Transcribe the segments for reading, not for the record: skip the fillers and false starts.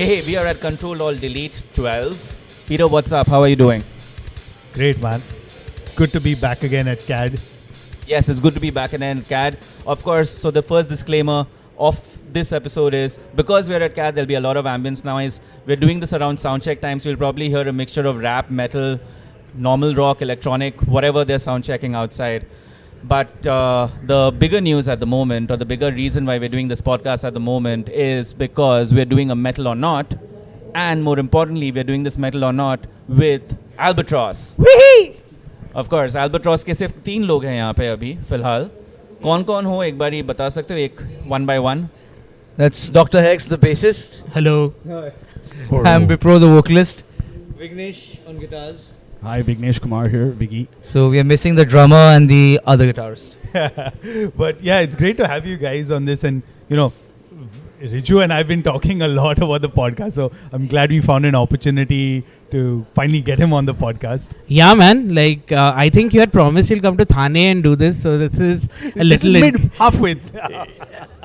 Hey, we are at Control Alt Delete 12. Peter, what's up? How are you doing? Great, man. Good to be back again at CAD. Yes, it's good to be back again at CAD. Of course, so the first disclaimer of this episode is because we're at CAD, there'll be a lot of ambience noise. We're doing this around soundcheck time, so you'll probably hear a mixture of rap, metal, normal rock, electronic, whatever they're soundchecking outside. But the bigger news at the moment, or the bigger reason why we're doing this podcast at the moment, is because we're doing a Metal or Not, and more importantly, we're doing this Metal or Not with Albatross. Wee! Of course, Albatross के सिर्फ 3 लोग हैं यहाँ पे अभी फिलहाल. कौन-कौन हो एक बारी बता सकते हो एक one by one? That's Dr. Hex, the bassist. Hello. I'm Bipro, the vocalist. Vignesh on guitars. Hi, Vignesh Kumar here, Viggy. So we are missing the drummer and the other guitarist. But yeah, it's great to have you guys on this. And, you know, Riju and I have been talking a lot about the podcast. So I'm glad we found an opportunity to finally get him on the podcast. Yeah, man. Like, I think you had promised you'll come to Thane and do this. So this is a little... halfway.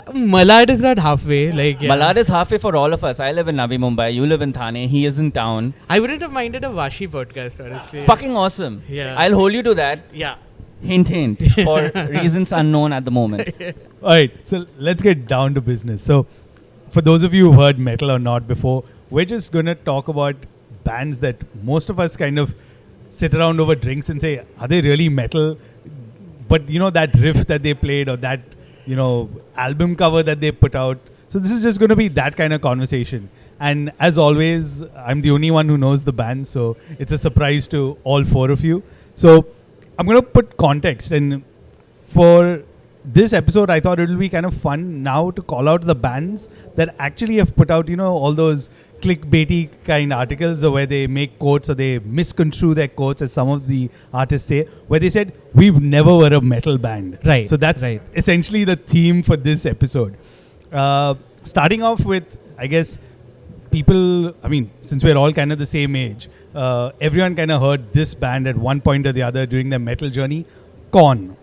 Malad is not halfway. Like, yeah. Malad is halfway for all of us. I live in Navi Mumbai. You live in Thane. He is in town. I wouldn't have minded a Vashi podcast, honestly. Fucking awesome. Yeah. I'll hold you to that. Yeah. Hint, hint. For reasons unknown at the moment. All right. So let's get down to business. So for those of you who've heard Metal or Not before, we're just going to talk about bands that most of us kind of sit around over drinks and say, are they really metal? But, you know, that riff that they played or that, you know, album cover that they put out. So this is just going to be that kind of conversation. And as always, I'm the only one who knows the band. So it's a surprise to all 4 of you. So I'm going to put context. And for this episode, I thought it will be kind of fun now to call out the bands that actually have put out, you know, all those clickbaity kind articles or where they make quotes or they misconstrue their quotes, as some of the artists say, where they said, we've never were a metal band. Right. So that's essentially the theme for this episode. Starting off with, I guess, people, I mean, since we're all kind of the same age, everyone kind of heard this band at one point or the other during their metal journey, Korn.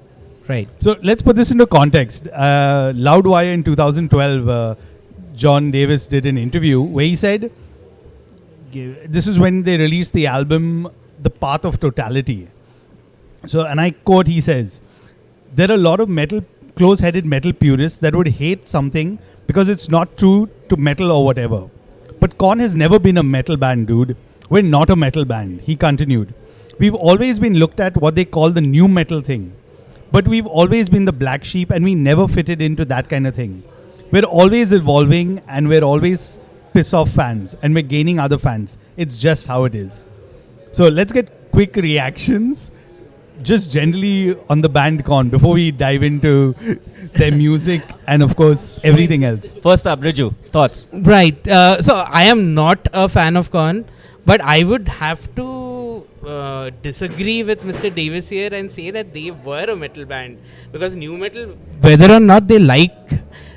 Right. So let's put this into context. Loudwire in 2012, John Davis did an interview where he said, this is when they released the album, The Path of Totality. So, and I quote, he says, there are a lot of close-headed metal purists that would hate something because it's not true to metal or whatever. But Korn has never been a metal band, dude. We're not a metal band, he continued. We've always been looked at what they call the new metal thing. But we've always been the black sheep and we never fitted into that kind of thing. We're always evolving and we're always piss off fans and we're gaining other fans. It's just how it is. So let's get quick reactions, just generally on the band Korn before we dive into their music and of course everything else. First up, Riju, thoughts? Right. So I am not a fan of Korn, but I would have to disagree with Mr. Davis here and say that they were a metal band, because new metal, whether or not they like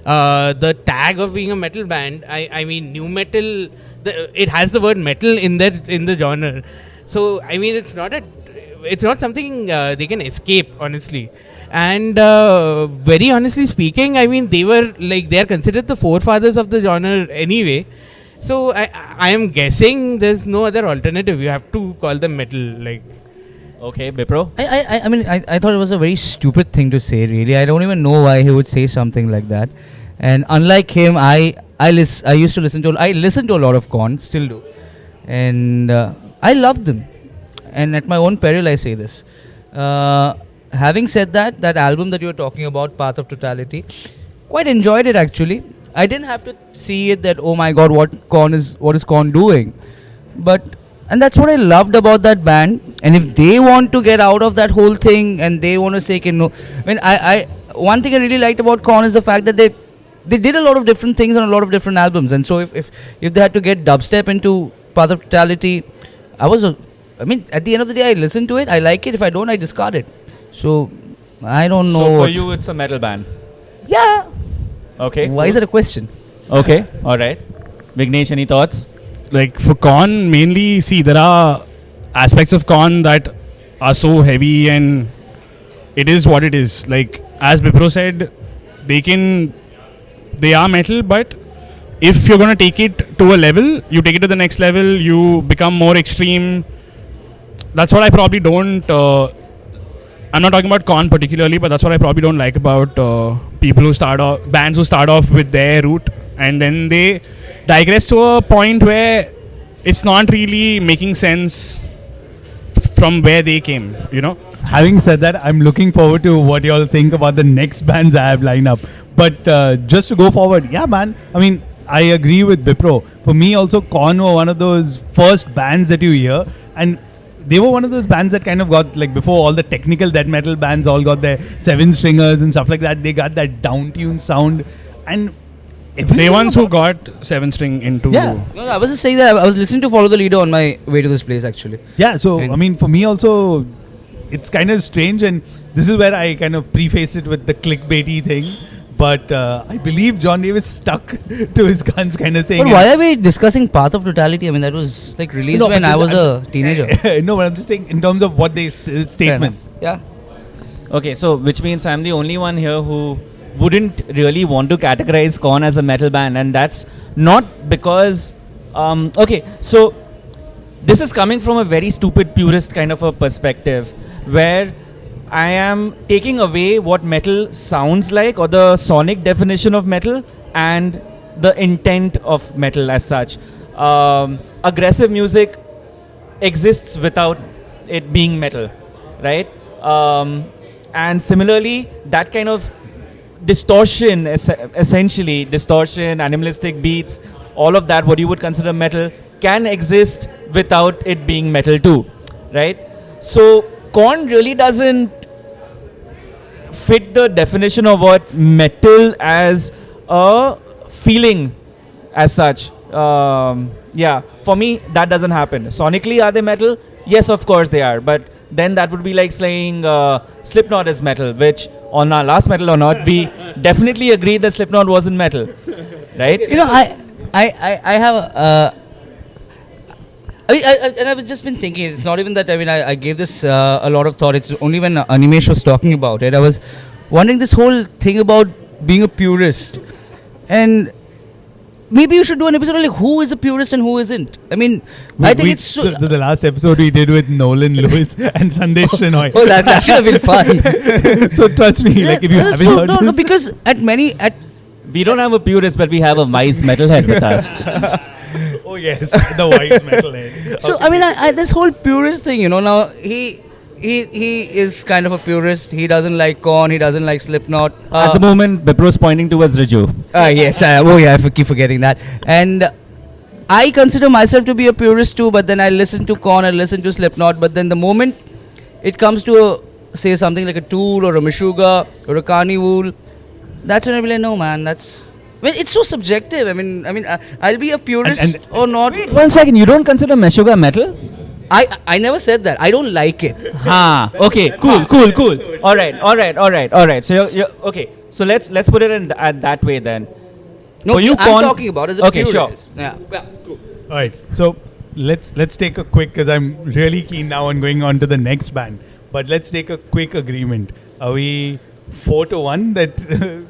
the tag of being a metal band, I mean new metal, it has the word metal in the genre. So I mean it's not something they can escape, honestly. And very honestly speaking, I mean they are considered the forefathers of the genre anyway. So I am guessing there's no other alternative. You have to call them metal. Like, okay, Bipro. I mean, I thought it was a very stupid thing to say, really. I don't even know why he would say something like that. And unlike him, I listen to a lot of Korn, still do. And I love them. And at my own peril, I say this. Having said that, that album that you were talking about, Path of Totality, quite enjoyed it actually. I didn't have to see it that, oh my god, what is Korn doing? And that's what I loved about that band. And if they want to get out of that whole thing and they want to say, no, I mean, one thing I really liked about Korn is the fact that they did a lot of different things on a lot of different albums. And so if they had to get dubstep into Path of Totality, at the end of the day, I listen to it, I like it. If I don't, I discard it. So I don't know. So for you, it's a metal band. Yeah. Okay. Why is that a question? Okay. All right. Vignesh, any thoughts? Like for Korn, mainly, see, there are aspects of Korn that are so heavy and it is what it is. Like, as Bipro said, they are metal, but if you're going to take it to a level, you take it to the next level, you become more extreme. That's what I probably don't. I'm not talking about Korn particularly, but that's what I probably don't like about people who start off, bands who start off with their route and then they digress to a point where it's not really making sense from where they came, you know. Having said that, I'm looking forward to what you all think about the next bands I have lined up. But just to go forward, yeah, man. I mean, I agree with Bipro. For me, also, Korn were one of those first bands that you hear, and they were one of those bands that kind of got, like, before all the technical death metal bands all got their 7-stringers and stuff like that. They got that down-tuned sound, and They ones who got 7-string into. Yeah. No, I was just saying that I was listening to Follow the Leader on my way to this place actually. Yeah, so And- I mean, for me also, it's kind of strange, and this is where I kind of preface it with the clickbaity thing. But I believe John Davis stuck to his guns, kind of saying. But why are we discussing Path of Totality? I mean, that was like released No, when but I was this- a teenager. No, but I'm just saying in terms of what they statements. Yeah. Okay, so which means I'm the only one here who wouldn't really want to categorize Korn as a metal band, and that's not because. Okay, so this is coming from a very stupid purist kind of a perspective, where I am taking away what metal sounds like, or the sonic definition of metal, and the intent of metal as such. Aggressive music exists without it being metal, right? And similarly, that kind of distortion, essentially distortion, animalistic beats, all of that, what you would consider metal, can exist without it being metal too, right? So Korn really doesn't fit the definition of what metal as a feeling as such. Yeah, for me that doesn't happen. Sonically, are they metal? Yes, of course they are, but then that would be like saying Slipknot is metal, which on our last Metal or Not, we definitely agreed that Slipknot wasn't metal, right? You know, I have. And I've just been thinking. It's not even that. I mean, I gave this a lot of thought. It's only when Animesh was talking about it, I was wondering this whole thing about being a purist, and maybe you should do an episode on like who is a purist and who isn't. I mean, I think it's so. The last episode we did with Nolan Lewis and Sandesh Shenoy. Oh, that should have been fun. So trust me, like if you haven't So, heard no, this, because at We don't have a purist, but we have a wise metalhead with us. oh yes, the white metalhead. So Okay. I mean, I this whole purist thing, you know, now he is kind of a purist. He doesn't like Korn. He doesn't like Slipknot. At the moment, Bipro's pointing towards Raju. Yes. I keep forgetting that. And I consider myself to be a purist too. But then I listen to Korn. I listen to Slipknot. But then the moment it comes to say something like a Tool or a Meshuggah or a Carnival, that's when I be like, no, man, that's. Well, it's so subjective. I mean, I'll be a purist And- or not. Wait 1 second, you don't consider Meshuggah metal? I never said that. I don't like it. Ha. Okay. Cool. All right. So you're okay. So let's put it in that way then. No, For you, I'm Korn- talking about as a Okay, sure. purist. Yeah. Cool. All right, so let's take a quick, because I'm really keen now on going on to the next band. But let's take a quick agreement. Are we 4-1 that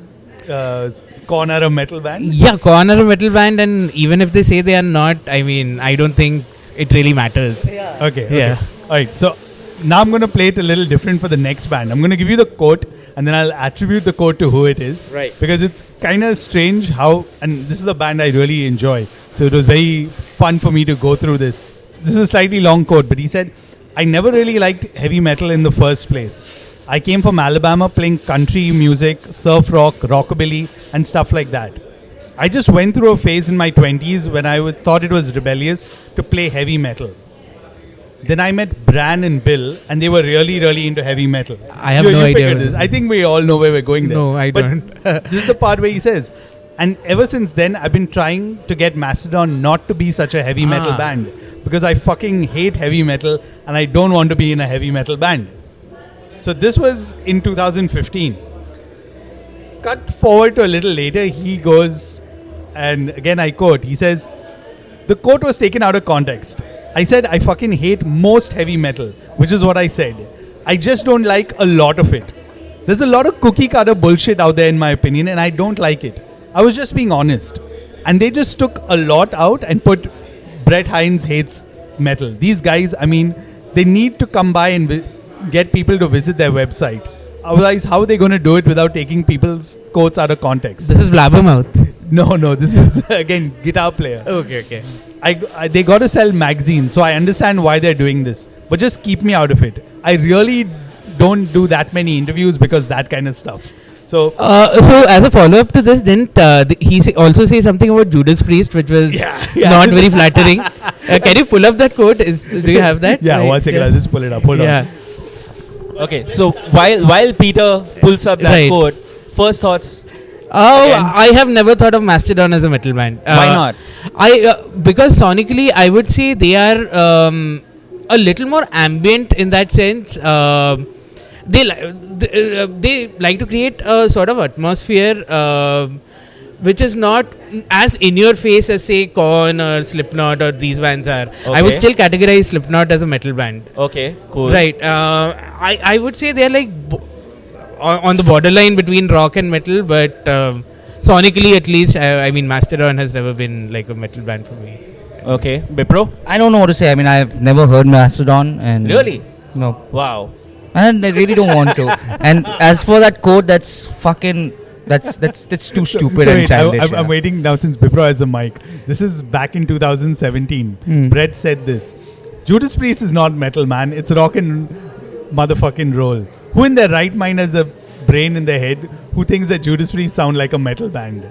Korn are a metal band? Yeah, Korn are a metal band, and even if they say they are not, I mean, I don't think it really matters. Okay. Yeah. All right. So now I'm going to play it a little different for the next band. I'm going to give you the quote, and then I'll attribute the quote to who it is. Right. Because it's kind of strange how, and this is a band I really enjoy. So it was very fun for me to go through this. This is a slightly long quote, but he said, "I never really liked heavy metal in the first place. I came from Alabama playing country music, surf rock, rockabilly, and stuff like that. I just went through a phase in my 20s when I thought it was rebellious to play heavy metal. Then I met Bran and Bill, and they were really, really into heavy metal." I have You no idea figured what this. this I think we all know where we're going there. No, I But don't. this is the part where he says, "And ever since then, I've been trying to get Mastodon not to be such a heavy metal Ah. band, because I fucking hate heavy metal, and I don't want to be in a heavy metal band." So this was in 2015. Cut forward to a little later, he goes, and again I quote, he says, "The quote was taken out of context. I said I fucking hate most heavy metal, which is what I said. I just don't like a lot of it. There's a lot of cookie cutter bullshit out there in my opinion, and I don't like it. I was just being honest. and they just took a lot out and put Brett Hines hates metal. These guys, I mean, they need to come by and get people to visit their website. Otherwise, how are they going to do it without taking people's quotes out of context? This is Blabbermouth. No, this is again guitar player. Okay. They got to sell magazines, so I understand why they're doing this. But just keep me out of it. I really don't do that many interviews because that kind of stuff. So as a follow-up to this, didn't he also say something about Judas Priest, which was not very flattering? Can you pull up that quote? Do you have that? Yeah, one second. I'll just pull it up. Hold on. Okay, so while Peter pulls up that quote, first thoughts. I have never thought of Mastodon as a metal band. Why not? Because sonically, I would say they are a little more ambient in that sense. They like to create a sort of atmosphere which is not as in your face as say Korn or Slipknot or these bands are. Okay. I would still categorize Slipknot as a metal band. Okay, cool. Right. I would say they're like on the borderline between rock and metal, but sonically at least, I mean, Mastodon has never been like a metal band for me. Okay, Bipro? I don't know what to say. I mean, I've never heard Mastodon, and Really? no, Wow. and I really don't want to. And as for that quote, that's fucking. That's too stupid and wait, childish. I'm waiting now since Bipro has a mic. This is back in 2017. Brett said this. Judas Priest is not metal, man. It's rock and motherfucking roll. Who in their right mind has a brain in their head who thinks that Judas Priest sound like a metal band?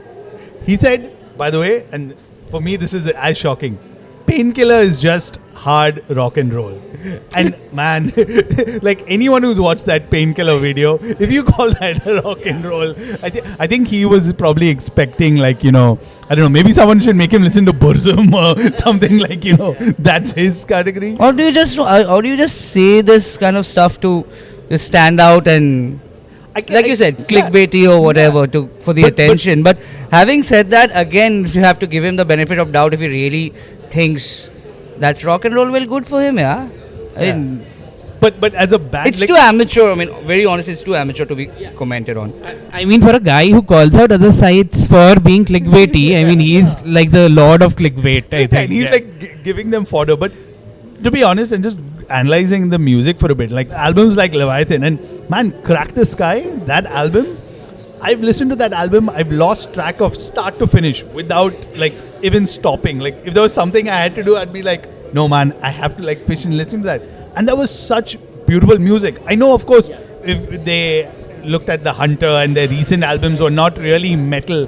He said, by the way, and for me this is as shocking, Painkiller is just hard rock and roll. And man, like anyone who's watched that Painkiller video, if you call that a rock and roll, I think he was probably expecting, like, I don't know, maybe someone should make him listen to Burzum or something, like, that's his category. Or do you just say this kind of stuff to just stand out and, you said, clickbaity or whatever for the attention? But having said that, again, if you have to give him the benefit of doubt, if he really thinks that's rock and roll, well, good for him, yeah. I mean, but as a band, it's too amateur. I mean, very honestly, it's too amateur to be commented on. I mean, for a guy who calls out other sites for being clickbaity, I mean, he's like the lord of clickbait, I think. And he's like giving them fodder. But to be honest, and just analyzing the music for a bit, like albums like Leviathan and man, Crack the Sky, that album, I've listened to that album, I've lost track of start to finish without like even stopping. Like if there was something I had to do, I'd be like, no man, I have to like push and listen to that. And that was such beautiful music. I know, of course, if they looked at the Hunter and their recent albums were not really metal,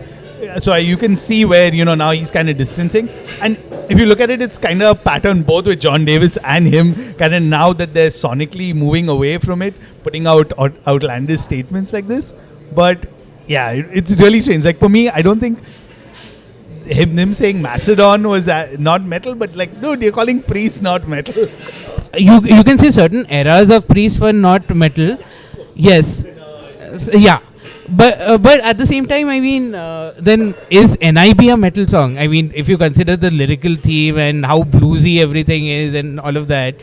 so you can see where, now he's kind of distancing. And if you look at it, it's kind of a pattern both with John Davis and him, kind of now that they're sonically moving away from it, putting out outlandish statements like this. But yeah, it's really strange. Like for me, I don't think him saying Mastodon was not metal, but like, dude, you're calling Priest not metal. You can say certain eras of Priest were not metal. Yes. Yeah. But at the same time, I mean, then is NIB a metal song? I mean, if you consider the lyrical theme and how bluesy everything is and all of that.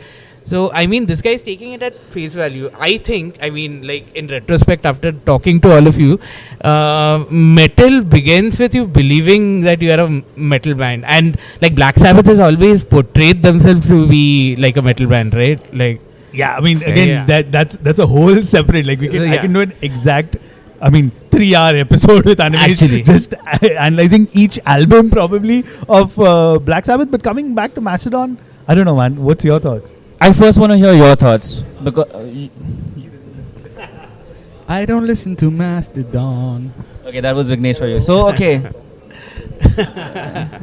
So, I mean, this guy is taking it at face value. I think, I mean, like in retrospect, after talking to all of you, metal begins with you believing that you are a metal band. And like Black Sabbath has always portrayed themselves to be like a metal band, right? Like, yeah, I mean, again, that's a whole separate, like I can do an exact, 3-hour episode with Animesh, Actually. just analyzing each album probably of Black Sabbath. But coming back to Mastodon, I don't know, man. What's your thoughts? I first want to hear your thoughts because I don't listen to Mastodon. okay, that was Vignesh for you. So okay,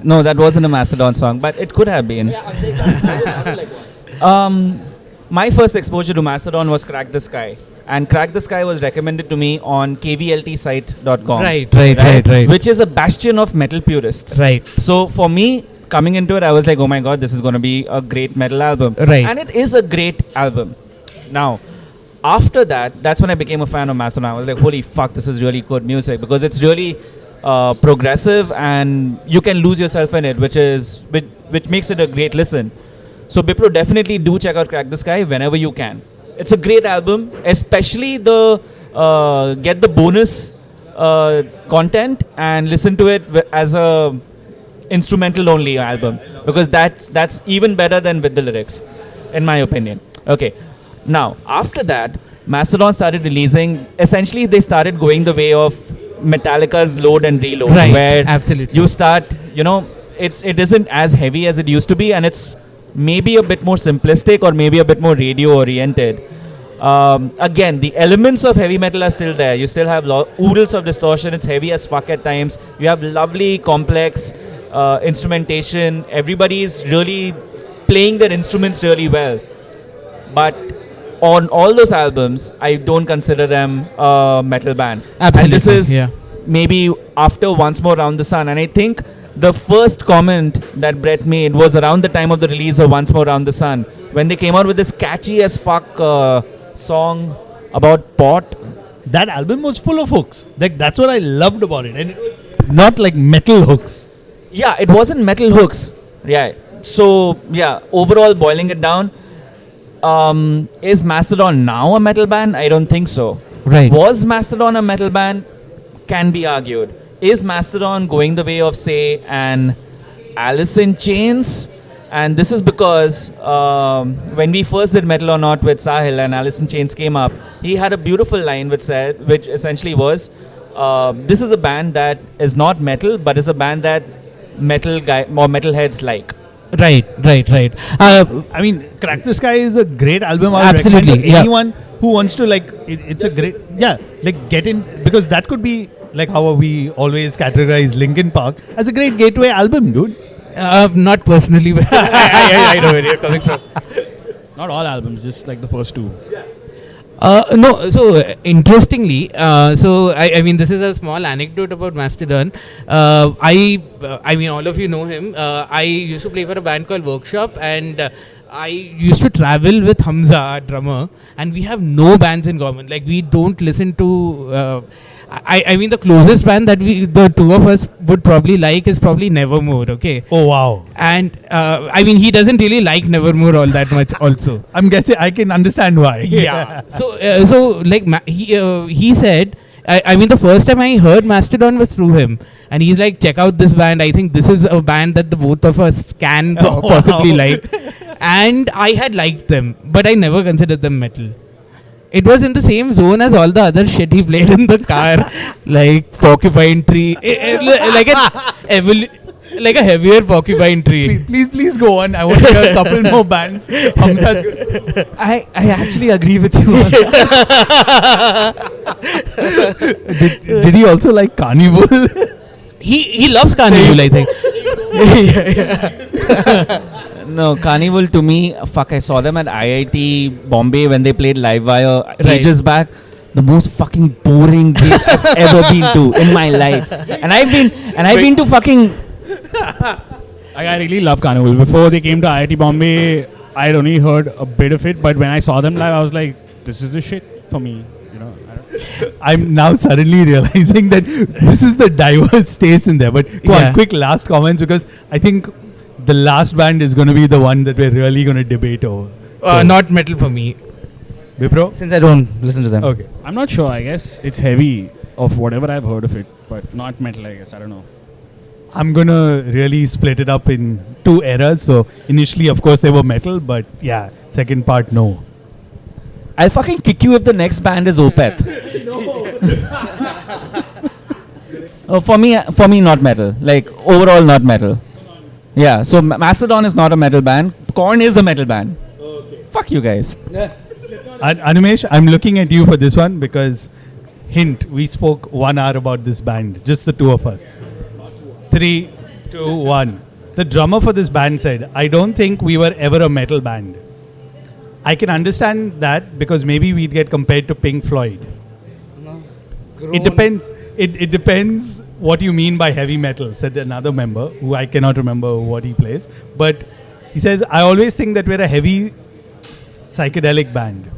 no, that wasn't a Mastodon song, but it could have been. My first exposure to Mastodon was Crack the Sky, and Crack the Sky was recommended to me on kvltsite.com. Right. Which is a bastion of metal purists. Right. So for me, coming into it, I was like, oh my god, this is going to be a great metal album. Right. And it is a great album. Now, after that, that's when I became a fan of Mastodon. I was like, holy fuck, this is really good music, because it's really progressive and you can lose yourself in it, which makes it a great listen. So Bipro, definitely do check out Crack the Sky whenever you can. It's a great album, especially the get the bonus content and listen to it as a instrumental only album, because that's even better than with the lyrics, in my opinion. Okay, now after that, Mastodon started releasing. Essentially, they started going the way of Metallica's Load and Reload, Right, where absolutely. you start, it isn't as heavy as it used to be, and it's maybe a bit more simplistic or maybe a bit more radio oriented. Again, the elements of heavy metal are still there. You still have oodles of distortion. It's heavy as fuck at times. You have lovely, complex instrumentation. Everybody's really playing their instruments really well. But on all those albums, I don't consider them a metal band. Absolutely. And this is Yeah. maybe after Once More Round the Sun. And I think the first comment that Brett made was around the time of the release of Once More Round the Sun, when they came out with this catchy as fuck song about pot. That album was full of hooks. Like, that's what I loved about it. And it was not like metal hooks. Yeah, it wasn't metal hooks. Yeah. So, yeah, overall, boiling it down, is Mastodon now a metal band? I don't think so. Right. Was Mastodon a metal band? Can be argued. Is Mastodon going the way of, say, an Alice in Chains? And this is because when we first did Metal or Not with Sahil and Alice in Chains came up, he had a beautiful line which essentially was, this is a band that is not metal, but is a band that metalheads like. Right. I mean, Crack the Sky is a great album. I would Absolutely, recommend to yeah. anyone who wants to, like, it's a great, get in, because that could be like how we always categorize Linkin Park as a great gateway album, dude. Not personally, but I know where you're coming from. Not all albums, just like the first two. No, so interestingly, I mean, this is a small anecdote about Mastodon. I mean, all of you know him. I used to play for a band called Workshop, and I used to travel with Hamza, our drummer, and we have no bands in common. Like, we don't listen to. I mean, the closest band that the two of us would probably like is probably Nevermore. Okay. Oh, wow. And I mean, he doesn't really like Nevermore all that much. Also. I'm guessing I can understand why. Yeah. So like he said, I mean, the first time I heard Mastodon was through him, and he's like, check out this band. I think this is a band that the both of us can possibly like. And I had liked them, but I never considered them metal. It was in the same zone as all the other shit he played in the car, like Porcupine Tree, like a heavier Porcupine Tree. Please go on. I want to hear a couple more bands. I actually agree with you on that. Did he also like Carnival? He loves Carnival, I think. No, Carnival to me, fuck, I saw them at IIT Bombay when they played Live Wire Right. ages back. The most fucking boring gig I've ever been to in my life. And I've been to fucking... I really love Carnival. Before they came to IIT Bombay, I had only heard a bit of it, but when I saw them live, I was like, this is the shit for me. You know, I'm now suddenly realizing that this is the diverse taste in there. But go on, quick last comments, because I think the last band is going to be the one that we're really going to debate over. So, Not metal for me. Vipro? Since I don't listen to them. Okay. I'm not sure. I guess it's heavy of whatever I've heard of it, but not metal, I guess. I don't know. I'm going to really split it up in two eras. So initially, of course, they were metal, but yeah, second part, no. I'll fucking kick you if the next band is Opeth. For me, not metal. Like, overall, not metal. Yeah, so Mastodon is not a metal band. Korn is a metal band. Okay. Fuck you guys. Animesh, I'm looking at you for this one because, hint, we spoke 1 hour about this band, just the two of us. 3, 2, 1. The drummer for this band said, I don't think we were ever a metal band. I can understand that because maybe we'd get compared to Pink Floyd. No. It depends. It depends what you mean by heavy metal, said another member, who I cannot remember what he plays. But he says, I always think that we're a heavy psychedelic band.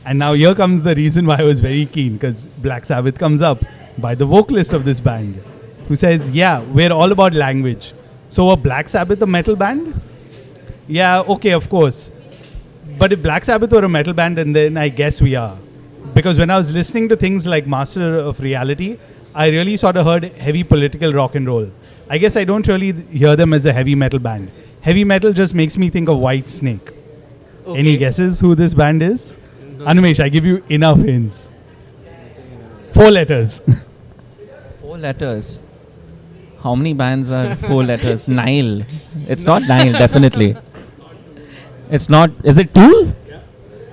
And now here comes the reason why I was very keen, because Black Sabbath comes up by the vocalist of this band, who says, yeah, we're all about language. So a Black Sabbath a metal band? Yeah, okay, of course. But if Black Sabbath were a metal band, then I guess we are. Because when I was listening to things like Master of Reality, I really sort of heard heavy political rock and roll. I guess I don't really hear them as a heavy metal band. Heavy metal just makes me think of White Snake. Okay. Any guesses who this band is? No. Animesh, I give you enough hints. 4 letters. 4 letters. How many bands are 4 letters? Nile. It's not Nile, definitely. It's not. Is it Tool?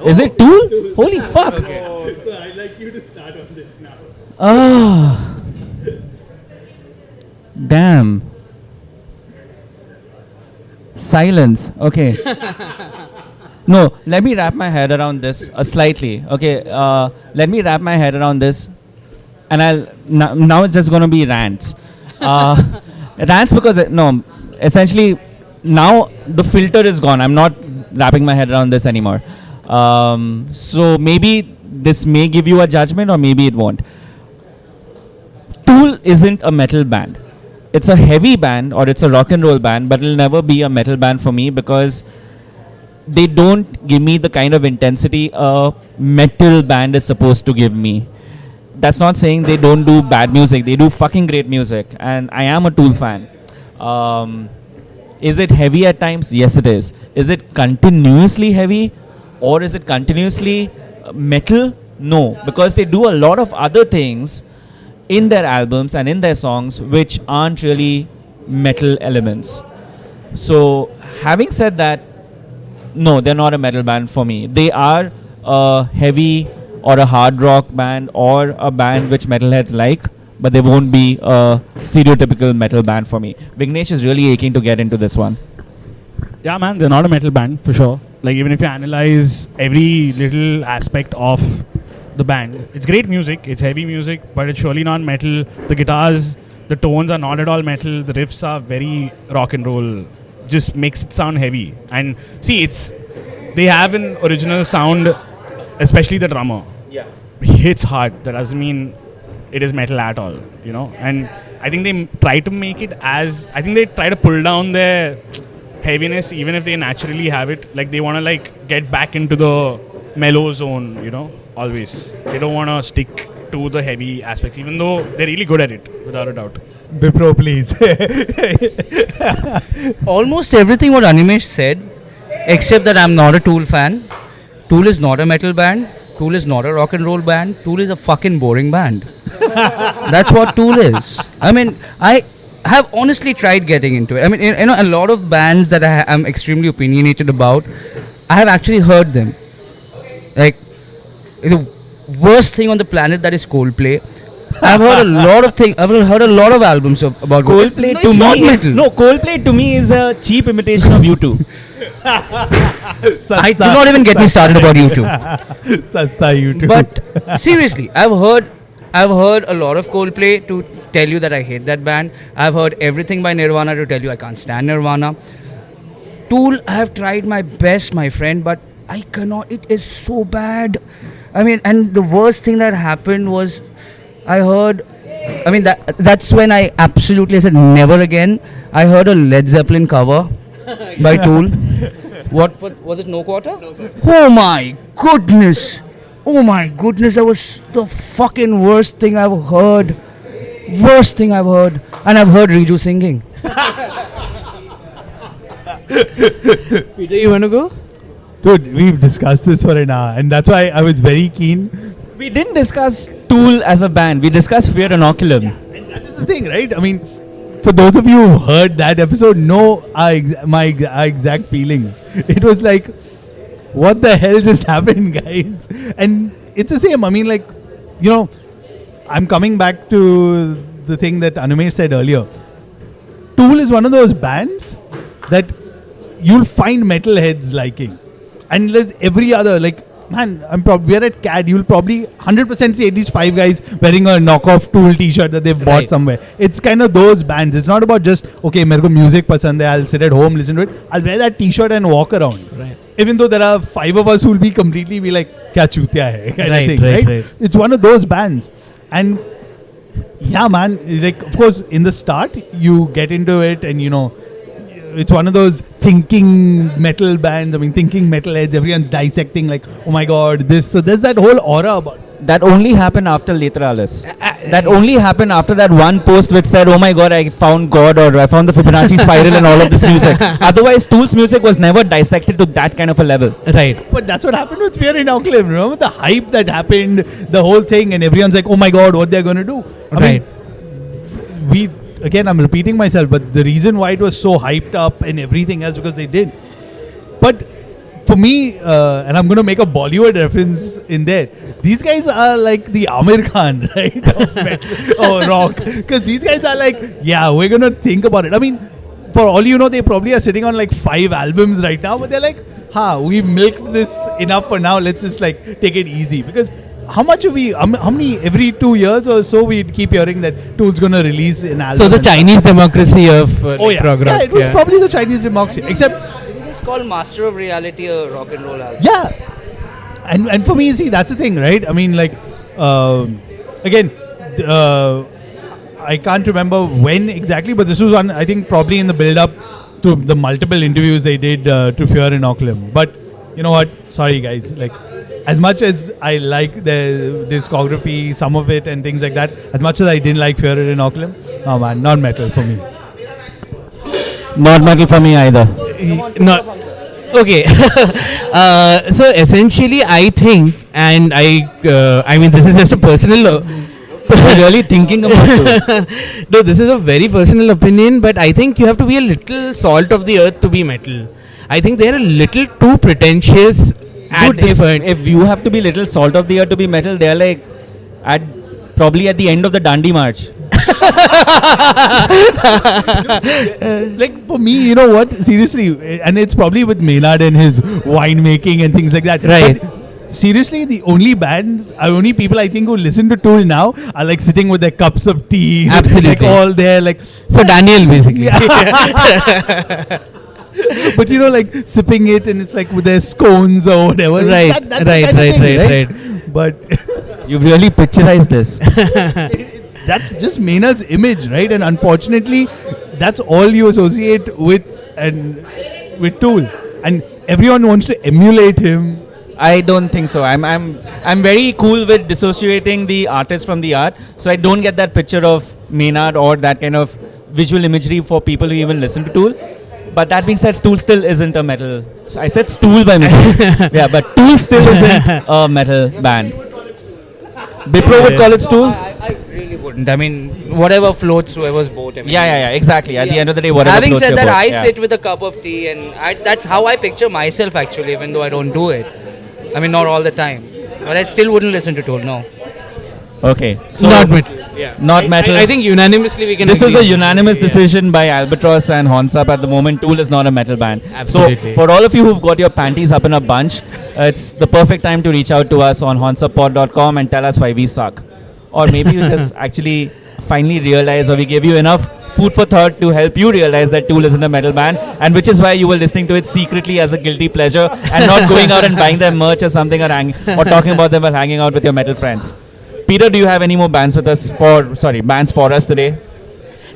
Is it Tool? Holy fuck. Okay. So I'd like you to start on this now. Oh. Damn. Silence. Okay. No, let me wrap my head around this slightly. Okay. Let me wrap my head around this. And now it's just going to be rants. Rants because, essentially, now the filter is gone. I'm not wrapping my head around this anymore. So maybe this may give you a judgment or maybe it won't. Tool isn't a metal band. It's a heavy band or it's a rock and roll band, but it'll never be a metal band for me because they don't give me the kind of intensity a metal band is supposed to give me. That's not saying they don't do bad music. They do fucking great music. And I am a Tool fan. Is it heavy at times? Yes, it is. Is it continuously heavy? Or is it continuously metal? No. Because they do a lot of other things in their albums and in their songs which aren't really metal elements. So, having said that, no, they're not a metal band for me. They are a heavy or a hard rock band or a band which metalheads like, but they won't be a stereotypical metal band for me. Vignesh is really aching to get into this one. Yeah, man, they're not a metal band for sure. Like, even if you analyze every little aspect of the band, it's great music, it's heavy music, but it's surely not metal. The guitars, the tones are not at all metal. The riffs are very rock and roll. Just makes it sound heavy. And see, they have an original sound, especially the drummer. Yeah. He hits hard. That doesn't mean it is metal at all, And I think they try to make it I think they try to pull down their heaviness, even if they naturally have it. Like, they want to get back into the mellow zone, always. They don't want to stick to the heavy aspects, even though they're really good at it, without a doubt. Bipro, please. Almost everything what Animesh said, except that I'm not a Tool fan. Tool is not a metal band. Tool is not a rock and roll band. Tool is a fucking boring band. That's what Tool is. I mean, I have honestly tried getting into it. I mean, a lot of bands that I am extremely opinionated about, I have actually heard them. Like, the worst thing on the planet that is Coldplay. I've heard a lot of things. I've heard a lot of albums about Coldplay to me Coldplay to me is a cheap imitation of U2. I do not even get me started about U2. Sasta U2. But seriously, I've heard a lot of Coldplay to tell you that I hate that band. I've heard everything by Nirvana to tell you I can't stand Nirvana. Tool, I have tried my best, my friend, but I cannot. It is so bad. I mean, and the worst thing that happened was that's when I absolutely said never again. I heard a Led Zeppelin cover by Tool. What was it? No Quarter? Oh my goodness! That was the fucking worst thing I've heard. Worst thing I've heard. And I've heard Riju singing. Peter, you want to go? Dude, we've discussed this for an hour, and that's why I was very keen. We didn't discuss Tool as a band. We discussed Fear Inoculum. And that is the thing, right? I mean, for those of you who heard that episode, know our exact feelings. It was like, what the hell just happened, guys? And it's the same. I mean, I'm coming back to the thing that Animesh said earlier. Tool is one of those bands that you'll find metalheads liking. And there's every other, we're at CAD, you'll probably 100% see at least 5 guys wearing a knockoff Tool t-shirt that they've bought somewhere. It's kind of those bands. It's not about just, okay, mere ko music pasand hai, I'll sit at home, listen to it. I'll wear that t-shirt and walk around. Right. Even though there are 5 of us who'll be completely like, kya chutya hai, kind of thing, right? It's one of those bands. And yeah, man, of course, in the start, you get into it and, it's one of those thinking metal bands. I mean, thinking metalheads. Everyone's dissecting oh my god, this. So there's that whole aura about. That only happened after Lateralus. That only happened after that one post which said, "Oh my God, I found God," or "I found the Fibonacci spiral," and all of this music. Otherwise, Tool's music was never dissected to that kind of a level. Right. But that's what happened with Fear Inoculum. Remember the hype that happened, the whole thing, and everyone's like, "Oh my God, what they're going to do?" I'm repeating myself, but the reason why it was so hyped up and everything else because they did. But for me, and I'm going to make a Bollywood reference in there, these guys are like the Amir Khan, right? Of metal or rock. Because these guys are like, yeah, we're going to think about it. I mean, for all you know, they probably are sitting on like 5 albums right now, but they're like, we've milked this enough for now. Let's just like take it easy. Because how many, every 2 years or so, we'd keep hearing that Tool's going to release an album. So the Chinese democracy of prog rock. Yeah, it was probably the Chinese democracy. Except It's called Master of Reality, a rock and roll album. yeah, and for me, see, that's the thing, right? I mean, like, again, I can't remember when exactly, but this was on, I think, probably in the build-up to the multiple interviews they did to Fear Inoculum. But you know what? Sorry, guys. Like, as much as I like the discography, some of it, and things like that, as much as I didn't like Fear Inoculum, no man, not metal for me. Not metal for me either. Not okay. So essentially, I think, and I mean, this is just a personal. You're really thinking about it. No, this is a very personal opinion, but I think you have to be a little salt of the earth to be metal. I think they're a little too pretentious. Dude, if you have to be little salt of the earth to be metal, they're like probably at the end of the Dandi March. Like for me, you know what? Seriously, and it's probably with Maynard and his winemaking and things like that. Right. But seriously, the only people I think who listen to Tool now are like sitting with their cups of tea. Absolutely. Like all there, like. So Daniel, basically. But you know, like sipping it, and it's like with their scones or whatever. Right. That's the kind of thing, Right. But You've really picturized this. that's just Maynard's image, right? And unfortunately, that's all you associate with Tool, and everyone wants to emulate him. I don't think so. I'm very cool with dissociating the artist from the art, so I don't get that picture of Maynard or that kind of visual imagery for people who even listen to Tool. But that being said, Tool still isn't a metal. So I said Stool by mistake. Yeah, but Tool still isn't a metal band. Bipro would call it Stool. I really wouldn't. I mean, whatever floats whoever's boat. I mean, Yeah, exactly. At the end of the day, whatever Having floats said your that, boat. I Yeah. sit with a cup of tea, and that's how I picture myself actually, even though I don't do it. I mean, not all the time. But I still wouldn't listen to Tool, no. Okay, so Not metal. Yeah. Not metal. I think unanimously we can. This is agree. a unanimous decision by Albatross and Horns Up at the moment. Tool is not a metal band. Absolutely. So for all of you who've got your panties up in a bunch, it's the perfect time to reach out to us on hornsuppod.com and tell us why we suck. Or maybe you just actually finally realize, or we gave you enough food for thought to help you realize that Tool isn't a metal band, and which is why you were listening to it secretly as a guilty pleasure and not going out and buying their merch or something, or talking about them while hanging out with your metal friends. Peter, do you have any more bands bands for us today?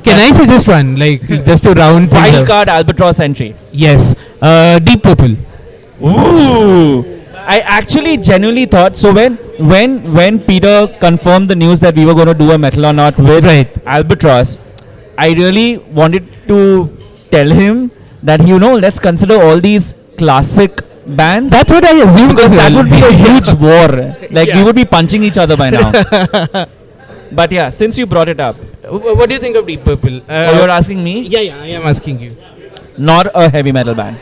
Can I suggest one, like just to round things Wild up? card Albatross entry. Yes. Deep Purple. Ooh. I actually genuinely thought, so when Peter confirmed the news that we were going to do a Metal or Not with Albatross, I really wanted to tell him that, let's consider all these classic bands. That's what I assumed. Because that would be a huge war. Like, we would be punching each other by now. But yeah, since you brought it up. What do you think of Deep Purple? You're asking me? Yeah, I am asking you. Not a heavy metal band.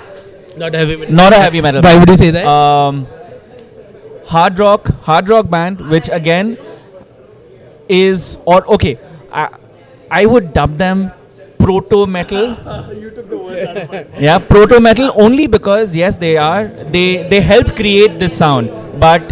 Not a heavy metal. Not a heavy metal Why band. would you say that? Hard rock band, which again is, I would dub them proto metal. You took the word. Yeah, proto metal only because yes, they help create this sound. But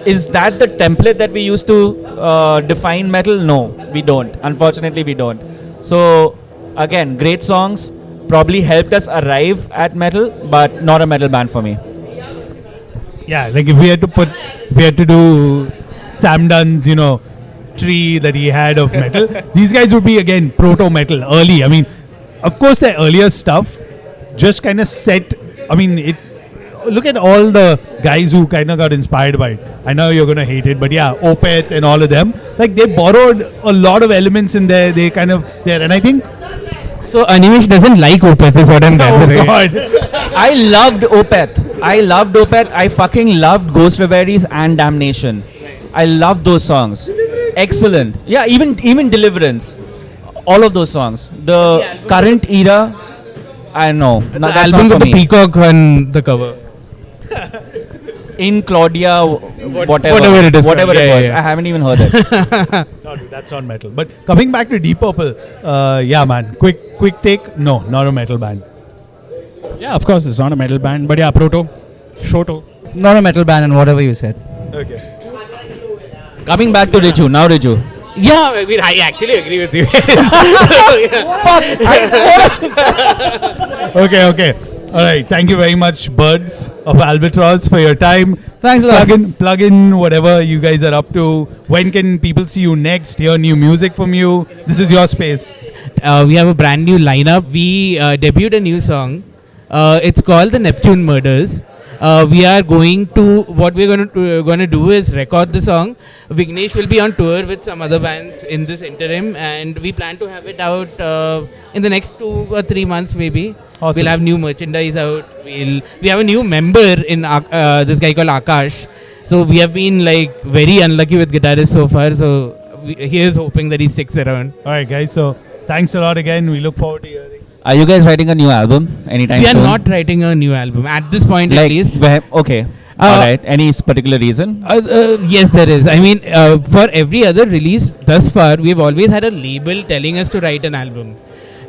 is that the template that we use to define metal? No, we don't. Unfortunately, we don't. So again, great songs, probably helped us arrive at metal, but not a metal band for me. Yeah, like if we had to do Sam Dunn's, tree that he had of metal, these guys would be again proto metal, early. I mean, of course, their earlier stuff just kind of set. I mean, it look at all the guys who kind of got inspired by it. I know you're gonna hate it, but yeah, Opeth and all of them, like they borrowed a lot of elements in there. They kind of there, and I think. So Animesh doesn't like Opeth, is what I'm gathering. Oh God. I loved Opeth. I fucking loved Ghost Reveries and Damnation. I loved those songs. Excellent. Yeah, even Deliverance. All of those songs. The current era, I know. The That's album not with for the me. peacock on the cover. In Claudia, whatever whatever it is Whatever called. it Yeah, was. yeah, yeah. I haven't even heard it. No, dude, that's not metal. But coming back to Deep Purple, yeah, man. Quick take. No, not a metal band. Yeah, of course, it's not a metal band, but yeah, Proto, Shoto. Not a metal band and whatever you said. Okay. Coming back to Riju. Now Riju. Yeah, I mean, I actually agree with you. Okay. All right. Thank you very much, Birds of Albatross, for your time. Thanks a lot. Plug in whatever you guys are up to. When can people see you next? Hear new music from you? This is your space. We have a brand new lineup. We debuted a new song. It's called The Neptune Murders. We are going to, what we're going to do is record the song. Vignesh will be on tour with some other bands in this interim, and we plan to have it out in the next 2 or 3 months maybe. Awesome. We'll have new merchandise out. We have a new member in this guy called Akash. So we have been like very unlucky with guitarists so far. So he is hoping that he sticks around. All right, guys. So thanks a lot again. We look forward to hearing. Are you guys writing a new album anytime We are soon? not writing a new album at this point, Like, at least. okay. All right. Any particular reason? Yes, there is. I mean, for every other release thus far, we've always had a label telling us to write an album.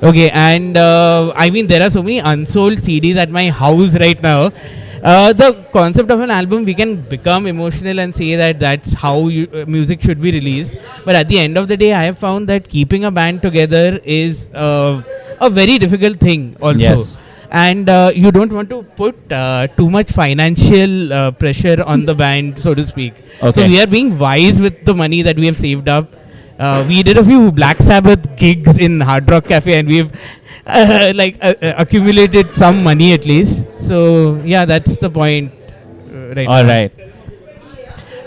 Okay, and I mean, there are so many unsold CDs at my house right now. The concept of an album, we can become emotional and say that that's how music should be released. But at the end of the day, I have found that keeping a band together is a very difficult thing also. Yes. And you don't want to put too much financial pressure on the band, so to speak. Okay. So we are being wise with the money that we have saved up. We did a few Black Sabbath gigs in Hard Rock Cafe, and we've accumulated some money at least. So yeah, that's the point. Right. All now. right.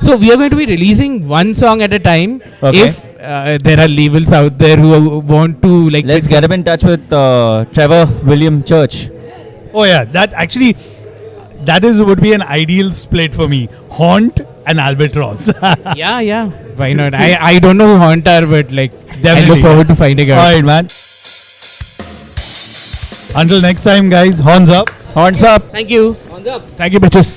So we are going to be releasing one song at a time. Okay. If there are labels out there who want to like. Let's get up in touch with Trevor William Church. Oh yeah, that would be an ideal split for me. Haunt and Albatross. Yeah. Why not? I don't know who Haunt are, but like I Definitely. look forward to finding out. All right, man. Until next time, guys. Horns up. Horns up. Thank you. Thank you, bitches.